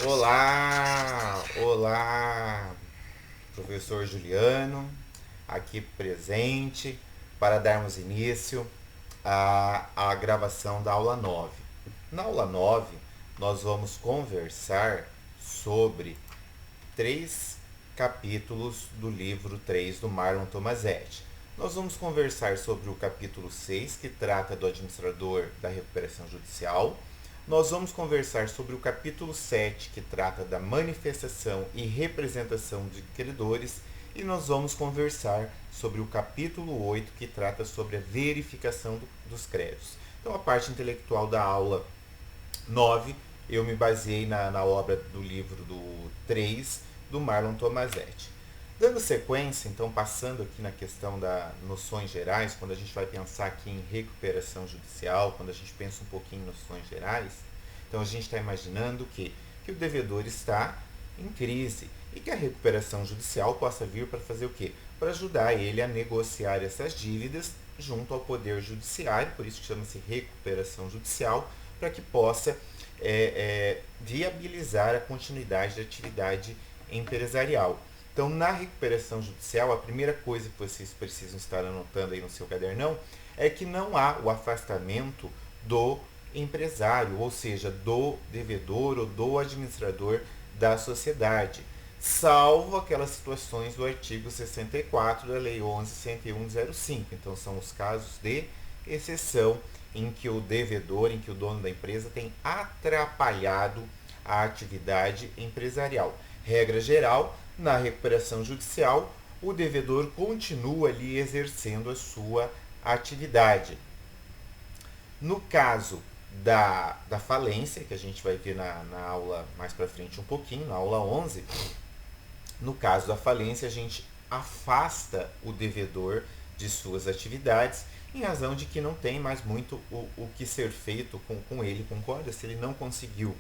Olá, olá, professor Juliano, aqui presente para darmos início à gravação da aula 9. Na aula 9, nós vamos conversar sobre três capítulos do livro 3 do Marlon Tomasetti. Nós vamos conversar sobre o capítulo 6, que trata do administrador da recuperação judicial. Nós vamos conversar sobre o capítulo 7, que trata da manifestação e representação de credores. E nós vamos conversar sobre o capítulo 8, que trata sobre a verificação dos créditos. Então, a parte intelectual da aula 9, eu me baseei na obra do livro do 3, do Marlon Tomasetti. Dando sequência, então, passando aqui na questão das noções gerais, quando a gente vai pensar aqui em recuperação judicial, quando a gente pensa um pouquinho em noções gerais, então a gente está imaginando que o devedor está em crise e que a recuperação judicial possa vir para fazer o quê? Para ajudar ele a negociar essas dívidas junto ao Poder Judiciário, por isso que chama-se recuperação judicial, para que possa viabilizar a continuidade da atividade empresarial. Então, na recuperação judicial, a primeira coisa que vocês precisam estar anotando aí no seu cadernão é que não há o afastamento do empresário, ou seja, do devedor ou do administrador da sociedade, salvo aquelas situações do artigo 64 da Lei 11.101/05. Então, são os casos de exceção em que o devedor, em que o dono da empresa tem atrapalhado a atividade empresarial. Regra geral, na recuperação judicial, o devedor continua ali exercendo a sua atividade. No caso da falência, que a gente vai ver na aula mais para frente um pouquinho, na aula 11, no caso da falência, a gente afasta o devedor de suas atividades, em razão de que não tem mais muito o que ser feito com ele, concorda? Se ele não conseguiu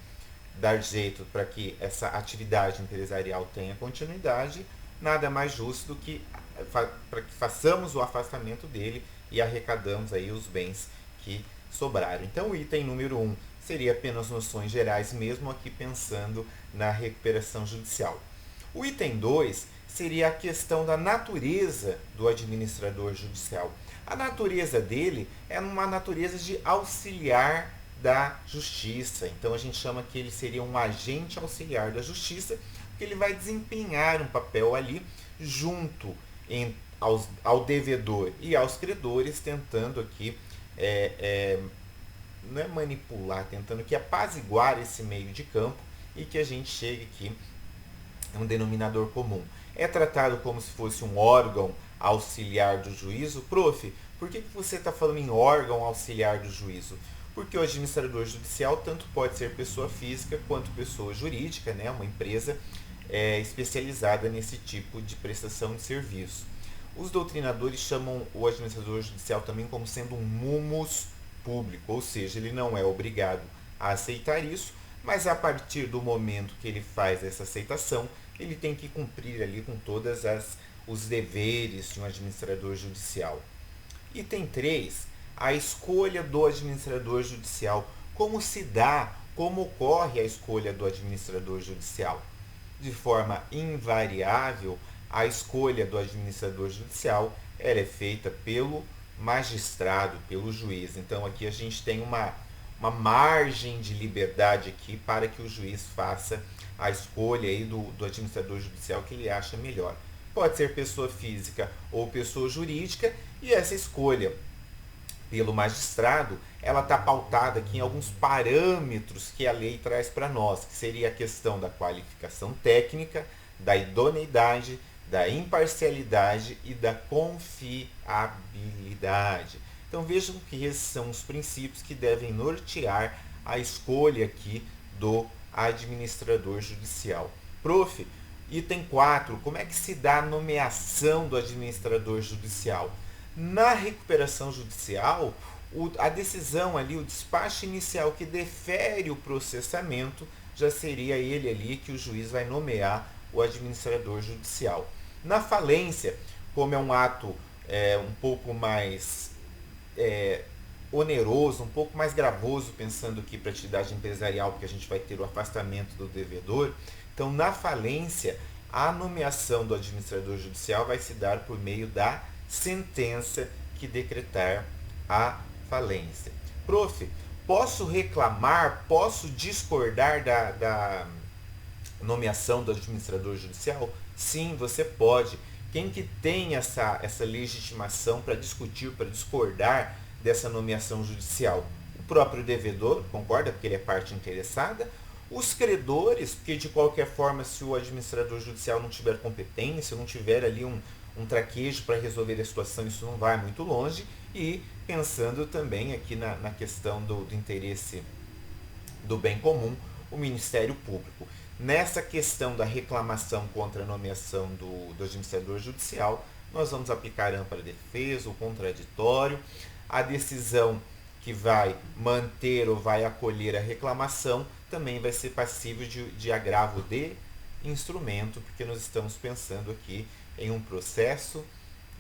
dar jeito para que essa atividade empresarial tenha continuidade, nada mais justo do que para que façamos o afastamento dele e arrecadamos aí os bens que sobraram. Então, o item número 1 seria apenas noções gerais, mesmo aqui pensando na recuperação judicial. O item 2 seria a questão da natureza do administrador judicial. A natureza dele é uma natureza de auxiliar da justiça. Então a gente chama que ele seria um agente auxiliar da justiça, porque ele vai desempenhar um papel ali junto ao devedor e aos credores, tentando aqui não é manipular, tentando que apaziguar esse meio de campo e que a gente chegue aqui a um denominador comum. É tratado como se fosse um órgão auxiliar do juízo. Prof, por que você está falando em órgão auxiliar do juízo? Porque o administrador judicial tanto pode ser pessoa física quanto pessoa jurídica, né? Uma empresa especializada nesse tipo de prestação de serviço. Os doutrinadores chamam o administrador judicial também como sendo um munus público, ou seja, ele não é obrigado a aceitar isso, mas a partir do momento que ele faz essa aceitação, ele tem que cumprir ali com todos os deveres de um administrador judicial. Item 3, a escolha do administrador judicial. Como se dá, como ocorre a escolha do administrador judicial? De forma invariável, a escolha do administrador judicial ela é feita pelo magistrado, pelo juiz. Então aqui a gente tem uma margem de liberdade aqui para que o juiz faça a escolha aí do administrador judicial que ele acha melhor. Pode ser pessoa física ou pessoa jurídica, e essa escolha pelo magistrado, ela está pautada aqui em alguns parâmetros que a lei traz para nós, que seria a questão da qualificação técnica, da idoneidade, da imparcialidade e da confiabilidade. Então vejam que esses são os princípios que devem nortear a escolha aqui do administrador judicial. Prof, item 4, como é que se dá a nomeação do administrador judicial? Na recuperação judicial, a decisão ali, o despacho inicial que defere o processamento, já seria ele ali que o juiz vai nomear o administrador judicial. Na falência, como é um ato um pouco mais oneroso, um pouco mais gravoso, pensando aqui para a atividade empresarial, porque a gente vai ter o afastamento do devedor. Então, na falência, a nomeação do administrador judicial vai se dar por meio da sentença que decretar a falência. Prof, posso reclamar, posso discordar da nomeação do administrador judicial? Sim, você pode. Quem que tem essa legitimação para discutir, para discordar dessa nomeação judicial? O próprio devedor, concorda, porque ele é parte interessada. Os credores, porque de qualquer forma, se o administrador judicial não tiver competência, não tiver ali um traquejo para resolver a situação, isso não vai muito longe. E pensando também aqui na questão do interesse do bem comum, o Ministério Público. Nessa questão da reclamação contra a nomeação do administrador judicial, nós vamos aplicar a ampla defesa, o contraditório, a decisão que vai manter ou vai acolher a reclamação também vai ser passível de agravo de instrumento, porque nós estamos pensando aqui em um processo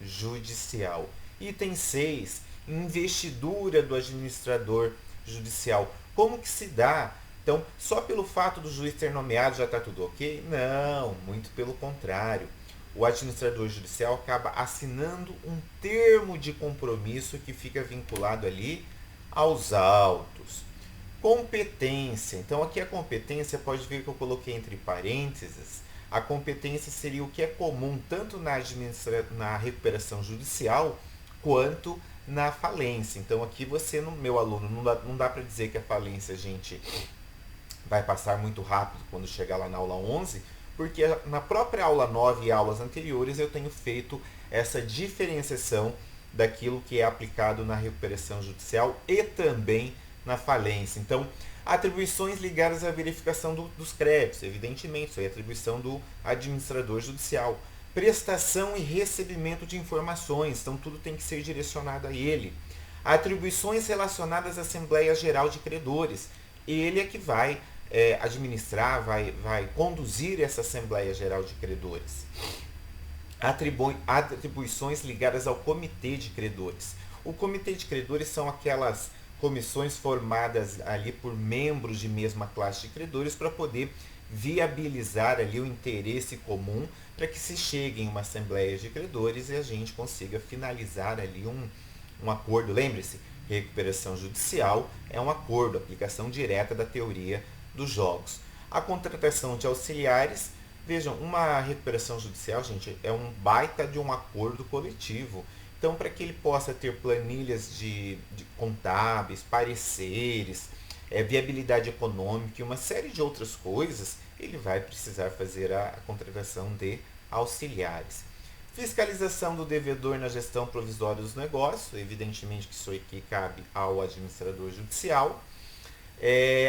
judicial. Item 6, investidura do administrador judicial. Como que se dá? Então, só pelo fato do juiz ter nomeado já está tudo ok? Não, muito pelo contrário. O administrador judicial acaba assinando um termo de compromisso que fica vinculado ali aos autos. Competência. Então, aqui a competência, pode ver que eu coloquei entre parênteses. A competência seria o que é comum tanto na recuperação judicial quanto na falência. Então, aqui você, meu aluno, não dá para dizer que a falência, gente, vai passar muito rápido quando chegar lá na aula 11, porque na própria aula 9 e aulas anteriores eu tenho feito essa diferenciação daquilo que é aplicado na recuperação judicial e também na falência. Então, atribuições ligadas à verificação dos créditos, evidentemente, isso aí é atribuição do administrador judicial. Prestação e recebimento de informações, então tudo tem que ser direcionado a ele. Atribuições relacionadas à Assembleia Geral de Credores, ele é que vai administrar, vai conduzir essa Assembleia Geral de Credores. Atribuições ligadas ao Comitê de Credores. O Comitê de Credores são aquelas comissões formadas ali por membros de mesma classe de credores para poder viabilizar ali o interesse comum para que se chegue em uma Assembleia de Credores e a gente consiga finalizar ali um acordo. Lembre-se, recuperação judicial é um acordo, aplicação direta da teoria dos jogos. A contratação de auxiliares, vejam, uma recuperação judicial, gente, é um baita de um acordo coletivo. Então, para que ele possa ter planilhas de contábeis, pareceres, viabilidade econômica e uma série de outras coisas, ele vai precisar fazer a contratação de auxiliares. Fiscalização do devedor na gestão provisória dos negócios, evidentemente que isso aqui cabe ao administrador judicial.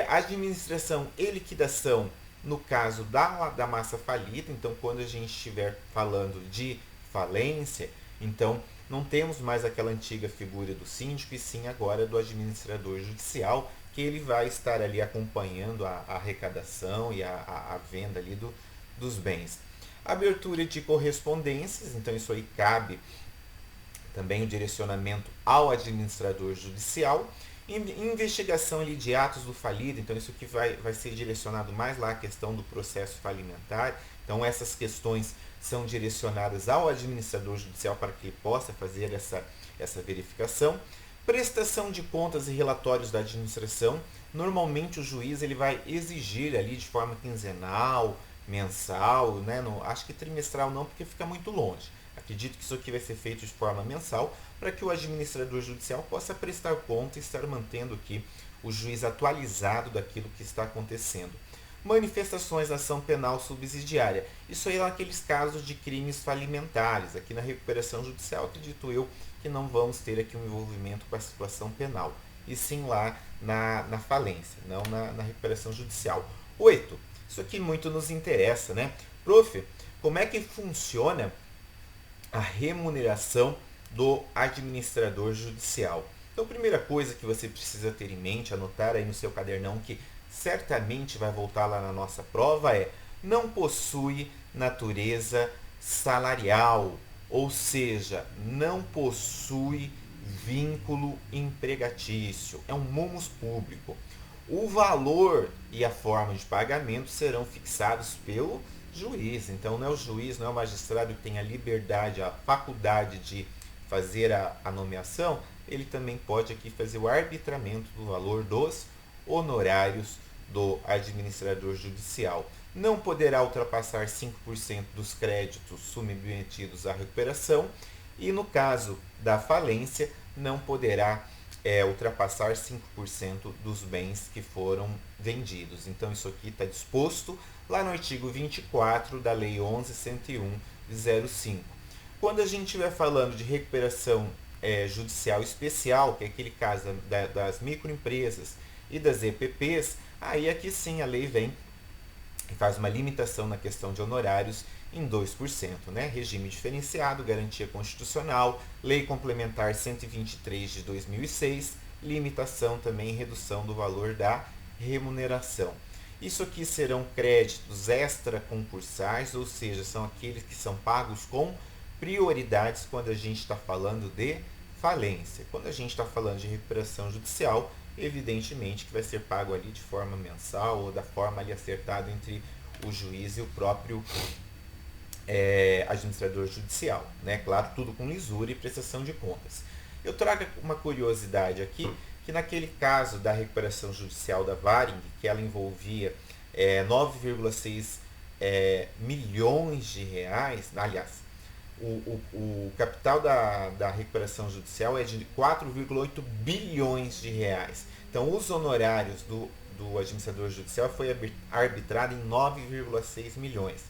Administração e liquidação no caso da massa falida, então quando a gente estiver falando de falência, então não temos mais aquela antiga figura do síndico e sim agora do administrador judicial, que ele vai estar ali acompanhando a arrecadação e a venda ali dos bens. Abertura de correspondências, então isso aí cabe também o direcionamento ao administrador judicial. Investigação ali de atos do falido, então isso aqui vai ser direcionado mais lá à questão do processo falimentar. Então essas questões são direcionadas ao administrador judicial para que ele possa fazer essa verificação. Prestação de contas e relatórios da administração. Normalmente o juiz ele vai exigir ali de forma quinzenal, mensal, né? Acho que trimestral não, porque fica muito longe. Acredito que isso aqui vai ser feito de forma mensal para que o administrador judicial possa prestar conta e estar mantendo aqui o juiz atualizado daquilo que está acontecendo. Manifestações da ação penal subsidiária. Isso aí é aqueles casos de crimes falimentares. Aqui na recuperação judicial, acredito eu que não vamos ter aqui um envolvimento com a situação penal, e sim lá na falência, não na recuperação judicial. 8. Isso aqui muito nos interessa, né? Prof, como é que funciona a remuneração do administrador judicial? Então, a primeira coisa que você precisa ter em mente, anotar aí no seu cadernão, que certamente vai voltar lá na nossa prova, não possui natureza salarial, ou seja, não possui vínculo empregatício, é um munus público. O valor e a forma de pagamento serão fixados pelo juiz. Então não é o juiz, não é o magistrado que tem a liberdade, a faculdade de fazer a nomeação, ele também pode aqui fazer o arbitramento do valor dos honorários do administrador judicial. Não poderá ultrapassar 5% dos créditos submetidos à recuperação e, no caso da falência, não poderá ultrapassar 5% dos bens que foram vendidos. Então, isso aqui está disposto lá no artigo 24 da Lei 11.101 de 05. Quando a gente estiver falando de recuperação judicial especial, que é aquele caso das microempresas e das EPPs, aí aqui sim a lei vem e faz uma limitação na questão de honorários em 2%, né? Regime diferenciado, garantia constitucional, Lei Complementar 123 de 2006, limitação também em redução do valor da remuneração. Isso aqui serão créditos extraconcursais, ou seja, são aqueles que são pagos com prioridades quando a gente está falando de falência. Quando a gente está falando de recuperação judicial, evidentemente que vai ser pago ali de forma mensal ou da forma ali acertada entre o juiz e o próprio administrador judicial, né? Claro, tudo com lisura e prestação de contas. Eu trago uma curiosidade aqui, que naquele caso da recuperação judicial da Varing, que ela envolvia 9,6 milhões de reais, aliás, o capital da recuperação judicial é de 4,8 bilhões de reais. Então, os honorários do administrador judicial foi arbitrado em 9,6 milhões.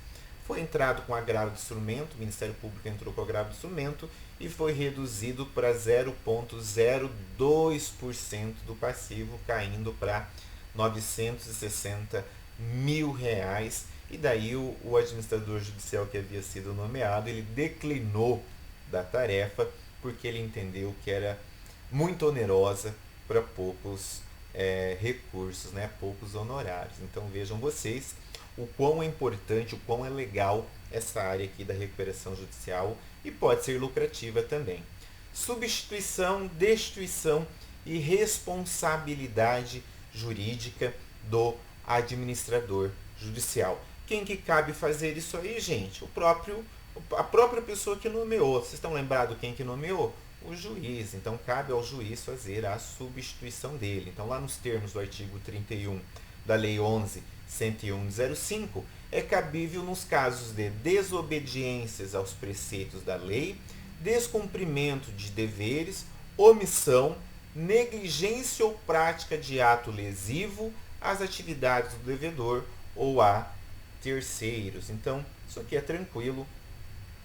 Foi entrado com agravo de instrumento, o Ministério Público entrou com agravo de instrumento e foi reduzido para 0,02% do passivo, caindo para 960 mil reais. E daí o administrador judicial que havia sido nomeado, ele declinou da tarefa porque ele entendeu que era muito onerosa para poucos recursos, né? Poucos honorários. Então vejam vocês o quão é importante, o quão é legal essa área aqui da recuperação judicial e pode ser lucrativa também. Substituição, destituição e responsabilidade jurídica do administrador judicial. Quem que cabe fazer isso aí, gente? A própria pessoa que nomeou. Vocês estão lembrados quem que nomeou? O juiz. Então, cabe ao juiz fazer a substituição dele. Então, lá nos termos do artigo 31 da Lei 11.101 de 05, é cabível nos casos de desobediências aos preceitos da lei, descumprimento de deveres, omissão, negligência ou prática de ato lesivo às atividades do devedor ou a terceiros. Então, isso aqui é tranquilo,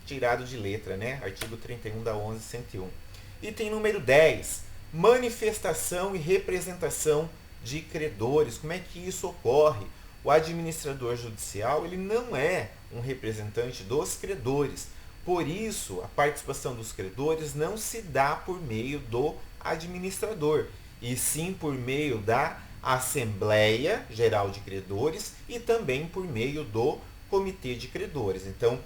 tirado de letra, né? Artigo 31 da 11.101. Item número 10, manifestação e representação de credores. Como é que isso ocorre? O administrador judicial, ele não é um representante dos credores. Por isso, a participação dos credores não se dá por meio do administrador, e sim por meio da Assembleia Geral de Credores e também por meio do Comitê de Credores. Então,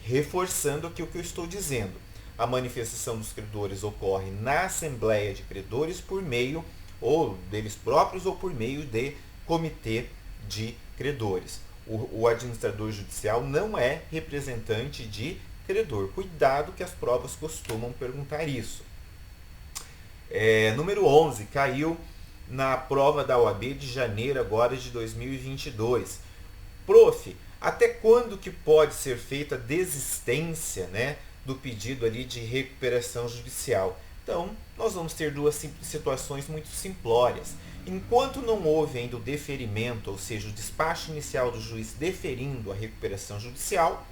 reforçando aqui o que eu estou dizendo, a manifestação dos credores ocorre na Assembleia de Credores por meio ou deles próprios ou por meio de Comitê de Credores. O administrador judicial não é representante de credor. Cuidado que as provas costumam perguntar isso. Número 11, caiu na prova da OAB de janeiro agora de 2022. Prof, até quando que pode ser feita a desistência, né, do pedido ali de recuperação judicial? Então, nós vamos ter duas situações muito simplórias. Enquanto não houve ainda o deferimento, ou seja, o despacho inicial do juiz deferindo a recuperação judicial,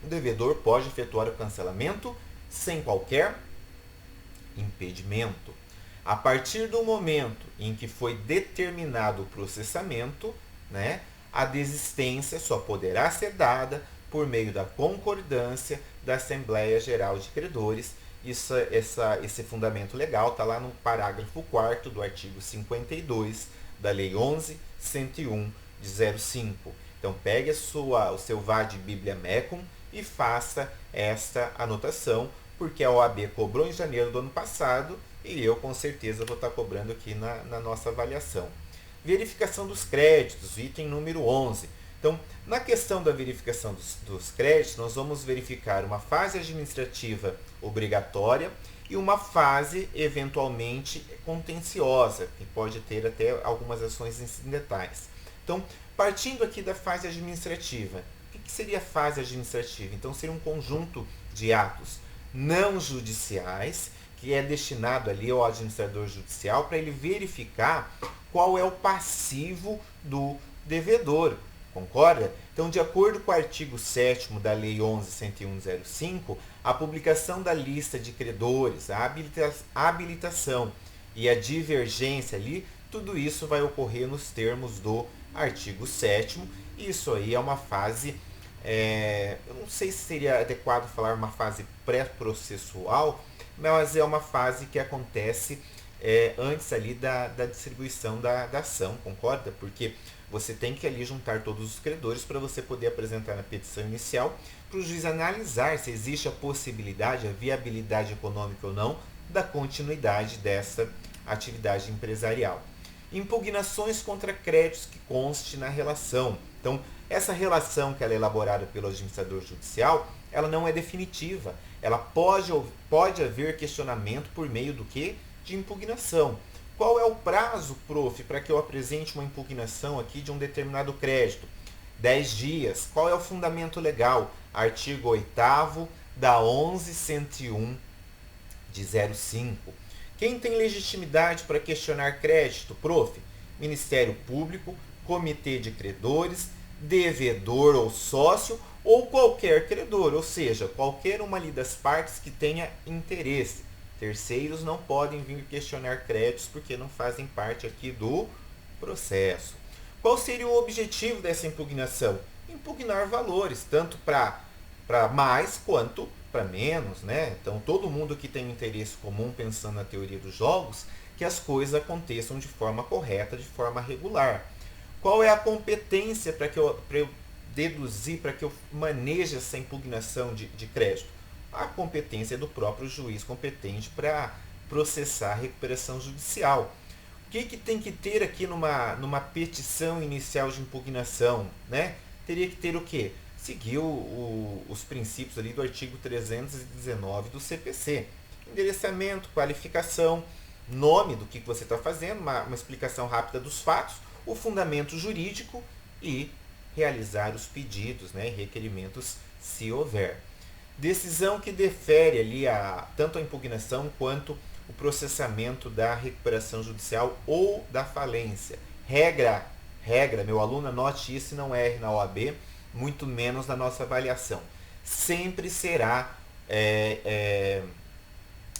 o devedor pode efetuar o cancelamento sem qualquer impedimento. A partir do momento em que foi determinado o processamento, né, a desistência só poderá ser dada por meio da concordância da Assembleia Geral de Credores. Esse fundamento legal está lá no parágrafo 4º do artigo 52 da Lei 11.101 de 05. Então, pegue o seu VAD Bíblia Mecum e faça esta anotação, porque a OAB cobrou em janeiro do ano passado e eu com certeza vou estar cobrando aqui na nossa avaliação. Verificação dos créditos, item número 11. Então, na questão da verificação dos créditos, nós vamos verificar uma fase administrativa obrigatória e uma fase eventualmente contenciosa, que pode ter até algumas ações incidentais. Então, partindo aqui da fase administrativa, o que seria a fase administrativa? Então, seria um conjunto de atos não judiciais que é destinado ali ao administrador judicial para ele verificar qual é o passivo do devedor. Concorda? Então, de acordo com o artigo 7º da Lei 11.101/05, a publicação da lista de credores, a habilitação e a divergência ali, tudo isso vai ocorrer nos termos do artigo 7º. Isso aí é uma fase, eu não sei se seria adequado falar uma fase pré-processual, mas é uma fase que acontece antes ali da distribuição da ação, concorda? Porque você tem que ali juntar todos os credores para você poder apresentar na petição inicial para o juiz analisar se existe a possibilidade, a viabilidade econômica ou não da continuidade dessa atividade empresarial. Impugnações contra créditos que conste na relação. Então, essa relação que ela é elaborada pelo administrador judicial, ela não é definitiva. Ela pode haver questionamento por meio do quê? De impugnação. Qual é o prazo, prof, para que eu apresente uma impugnação aqui de um determinado crédito? 10 dias. Qual é o fundamento legal? Artigo 8º da 11.101/05. Quem tem legitimidade para questionar crédito, prof? Ministério Público, Comitê de Credores, devedor ou sócio ou qualquer credor, ou seja, qualquer uma ali das partes que tenha interesse. Terceiros não podem vir questionar créditos porque não fazem parte aqui do processo. Qual seria o objetivo dessa impugnação? Impugnar valores, tanto para mais quanto para menos, né? Então, todo mundo que tem interesse comum, pensando na teoria dos jogos, que as coisas aconteçam de forma correta, de forma regular. Qual é a competência para eu deduzir, para que eu maneje essa impugnação de crédito? A competência do próprio juiz competente para processar a recuperação judicial. O que tem que ter aqui numa petição inicial de impugnação, né? Teria que ter o quê? Seguir os princípios ali do artigo 319 do CPC. Endereçamento, qualificação, nome do que você está fazendo, uma explicação rápida dos fatos, o fundamento jurídico e realizar os pedidos, né, requerimentos se houver. Decisão que defere ali tanto a impugnação quanto o processamento da recuperação judicial ou da falência. Regra, meu aluno, anote isso e não erre na OAB, muito menos na nossa avaliação. Sempre será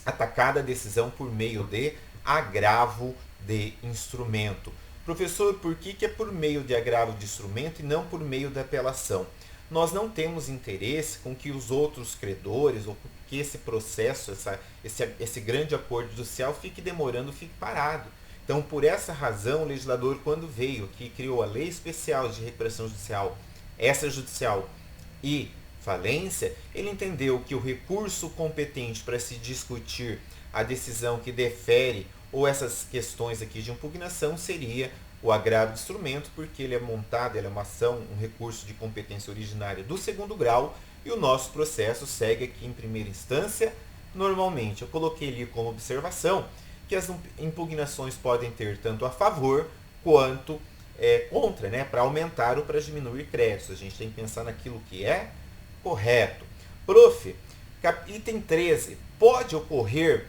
atacada a decisão por meio de agravo de instrumento. Professor, por que é por meio de agravo de instrumento e não por meio da apelação? Nós não temos interesse com que os outros credores ou que esse processo, esse grande acordo judicial fique demorando, fique parado. Então, por essa razão, o legislador, quando veio aqui, criou a Lei Especial de Recuperação Judicial, extrajudicial e falência, ele entendeu que o recurso competente para se discutir a decisão que defere ou essas questões aqui de impugnação seria o agravo de instrumento, porque ele é montado, ele é uma ação, um recurso de competência originária do segundo grau, e o nosso processo segue aqui em primeira instância. Normalmente, eu coloquei ali como observação que as impugnações podem ter tanto a favor quanto contra, né, para aumentar ou para diminuir créditos. A gente tem que pensar naquilo que é correto. Prof, item 13, pode ocorrer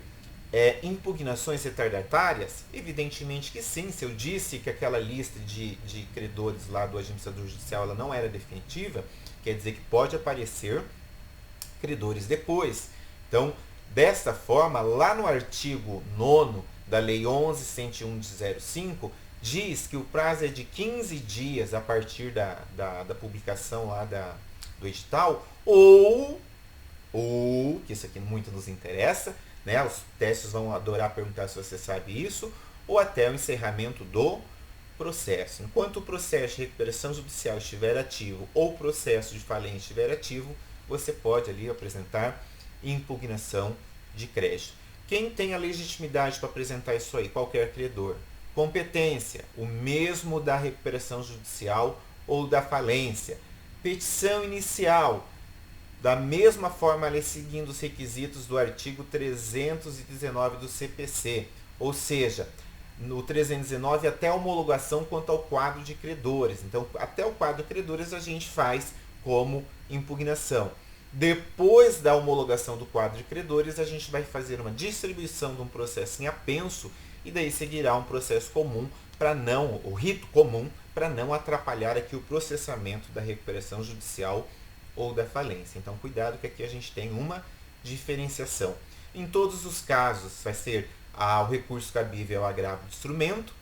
impugnações retardatárias? Evidentemente que sim. Se eu disse que aquela lista de credores lá do administrador judicial ela não era definitiva, quer dizer que pode aparecer credores depois. Então, desta forma, lá no artigo 9º da Lei 11.101/05, diz que o prazo é de 15 dias a partir da publicação lá do edital, ou, que isso aqui muito nos interessa, né? Os testes vão adorar perguntar se você sabe isso, ou até o encerramento do processo. Enquanto o processo de recuperação judicial estiver ativo ou o processo de falência estiver ativo, você pode ali apresentar impugnação de crédito. Quem tem a legitimidade para apresentar isso aí? Qualquer credor. Competência, o mesmo da recuperação judicial ou da falência. Petição inicial, da mesma forma, seguindo os requisitos do artigo 319 do CPC, ou seja, no 319 até a homologação quanto ao quadro de credores. Então, até o quadro de credores a gente faz como impugnação. Depois da homologação do quadro de credores, a gente vai fazer uma distribuição de um processo em apenso e daí seguirá um processo comum o rito comum, para não atrapalhar aqui o processamento da recuperação judicial ou da falência. Então, cuidado que aqui a gente tem uma diferenciação. Em todos os casos, vai ser o recurso cabível ao agravo de instrumento.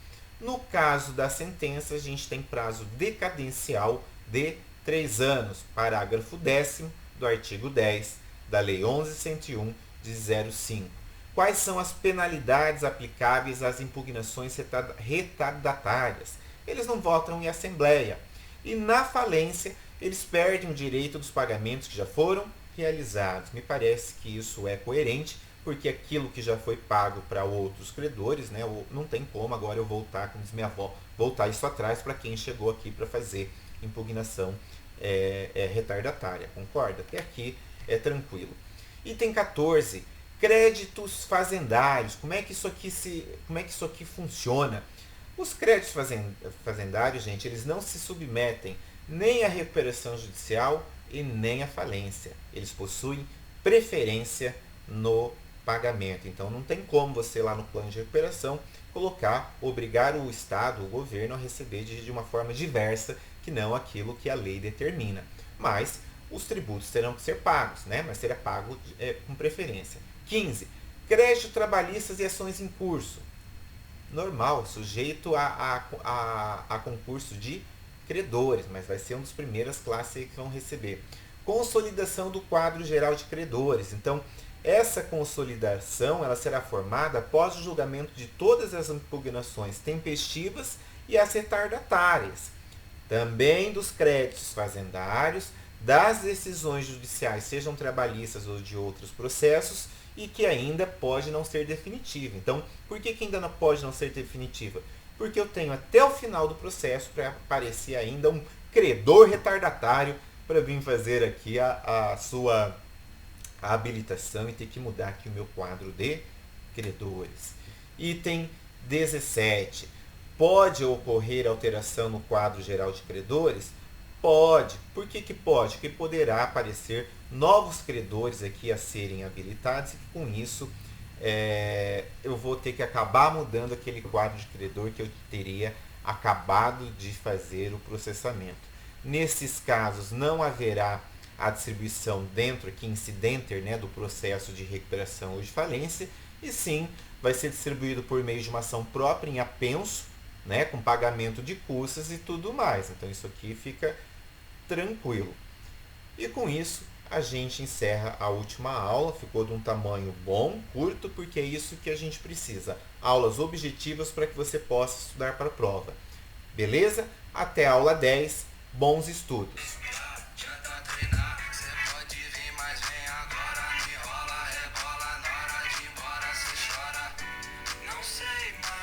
No caso da sentença, a gente tem prazo decadencial de 3 anos, parágrafo 10º do artigo 10 da Lei 11.101 de 05. Quais são as penalidades aplicáveis às impugnações retardatárias? Eles não votam em assembleia. E na falência, eles perdem o direito dos pagamentos que já foram realizados. Me parece que isso é coerente, porque aquilo que já foi pago para outros credores, né, não tem como agora eu voltar, como diz minha avó, voltar isso atrás para quem chegou aqui para fazer impugnação retardatária. Concorda? Até aqui é tranquilo. Item 14. Créditos fazendários. Como é que isso aqui funciona? Os créditos fazendários, gente, eles não se submetem nem à recuperação judicial e nem à falência. Eles possuem preferência no pagamento. Então não tem como você lá no plano de recuperação obrigar o Estado, o governo a receber de uma forma diversa que não aquilo que a lei determina. Mas os tributos terão que ser pagos, né? Mas será pago com preferência. 15. Crédito trabalhistas e ações em curso. Normal, sujeito a concurso de credores, mas vai ser uma das primeiras classes que vão receber. Consolidação do quadro geral de credores. Então, essa consolidação ela será formada após o julgamento de todas as impugnações tempestivas e as retardatárias. Também dos créditos fazendários, das decisões judiciais, sejam trabalhistas ou de outros processos, e que ainda pode não ser definitiva. Então, por que ainda não pode não ser definitiva? Porque eu tenho até o final do processo para aparecer ainda um credor retardatário para vir fazer aqui a sua habilitação e ter que mudar aqui o meu quadro de credores. Item 17. Pode ocorrer alteração no quadro geral de credores? Pode. Por que pode? Porque poderá aparecer novos credores aqui a serem habilitados e com isso eu vou ter que acabar mudando aquele quadro de credor que eu teria acabado de fazer o processamento. Nesses casos não haverá a distribuição dentro aqui incidenter, né, do processo de recuperação ou de falência, e sim vai ser distribuído por meio de uma ação própria em apenso, né, com pagamento de custas e tudo mais. Então isso aqui fica tranquilo. E com isso a gente encerra a última aula. Ficou de um tamanho bom, curto, porque é isso que a gente precisa. Aulas objetivas para que você possa estudar para a prova. Beleza? Até a aula 10. Bons estudos!